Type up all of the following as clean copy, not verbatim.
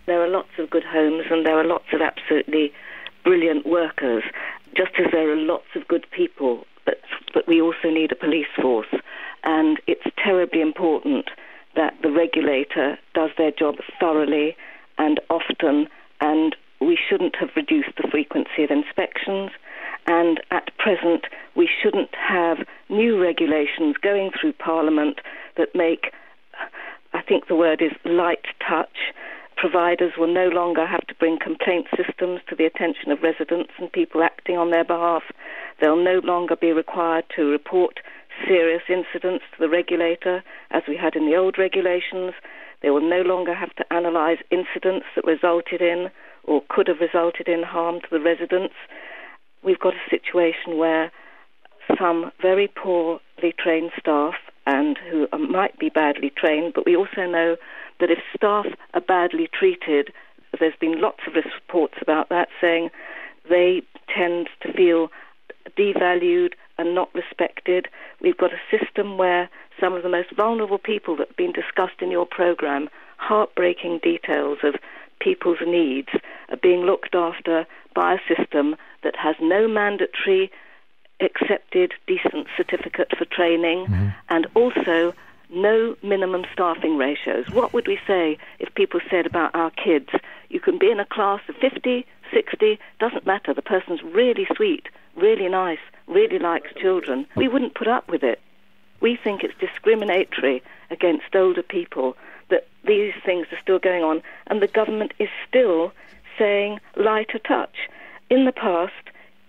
There are lots of good homes and there are lots of absolutely brilliant workers, just as there are lots of good people, but we also need a police force. And it's terribly important that the regulator does their job thoroughly and often, and we shouldn't have reduced the frequency of inspections. And at present, we shouldn't have new regulations going through Parliament that make, I think the word is light touch. Providers will no longer have to bring complaint systems to the attention of residents and people acting on their behalf. They'll no longer be required to report serious incidents to the regulator, as we had in the old regulations. They will no longer have to analyse incidents that resulted in or could have resulted in harm to the residents. We've got a situation where some very poorly trained staff, and who might be badly trained, but we also know that if staff are badly treated, there's been lots of reports about that, saying they tend to feel devalued and not respected. We've got a system where some of the most vulnerable people that have been discussed in your programme, heartbreaking details of people's needs, are being looked after by a system that has no mandatory accepted decent certificate for training, and also no minimum staffing ratios. What would we say if people said about our kids, you can be in a class of 50, 60, doesn't matter, the person's really sweet, really nice, really likes children. We wouldn't put up with it. We think it's discriminatory against older people that these things are still going on, and the government is still saying lighter touch. In the past,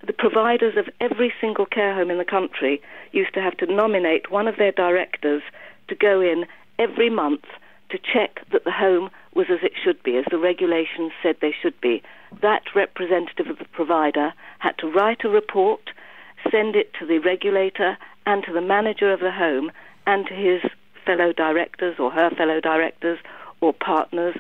the providers of every single care home in the country used to have to nominate one of their directors to go in every month to check that the home was as it should be, as the regulations said they should be. That representative of the provider had to write a report, send it to the regulator and to the manager of the home and to his fellow directors or her fellow directors or partners.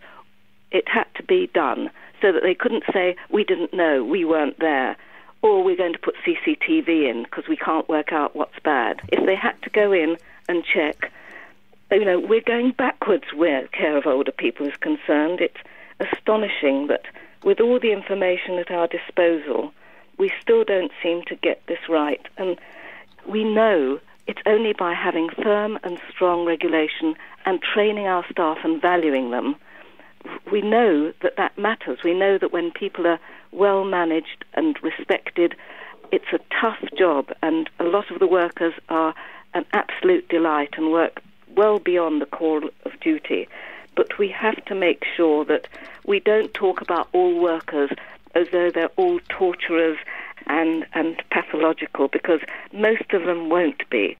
It had to be done so that they couldn't say, we didn't know, we weren't there, or we're going to put CCTV in because we can't work out what's bad. If they had to go in and check, we're going backwards where care of older people is concerned. It's astonishing that with all the information at our disposal, we still don't seem to get this right. And we know it's only by having firm and strong regulation and training our staff and valuing them. We know that that matters. We know that when people are well managed and respected, it's a tough job, and a lot of the workers are an absolute delight and work well beyond the call of duty. But we have to make sure that we don't talk about all workers as though they're all torturers and pathological, because most of them won't be.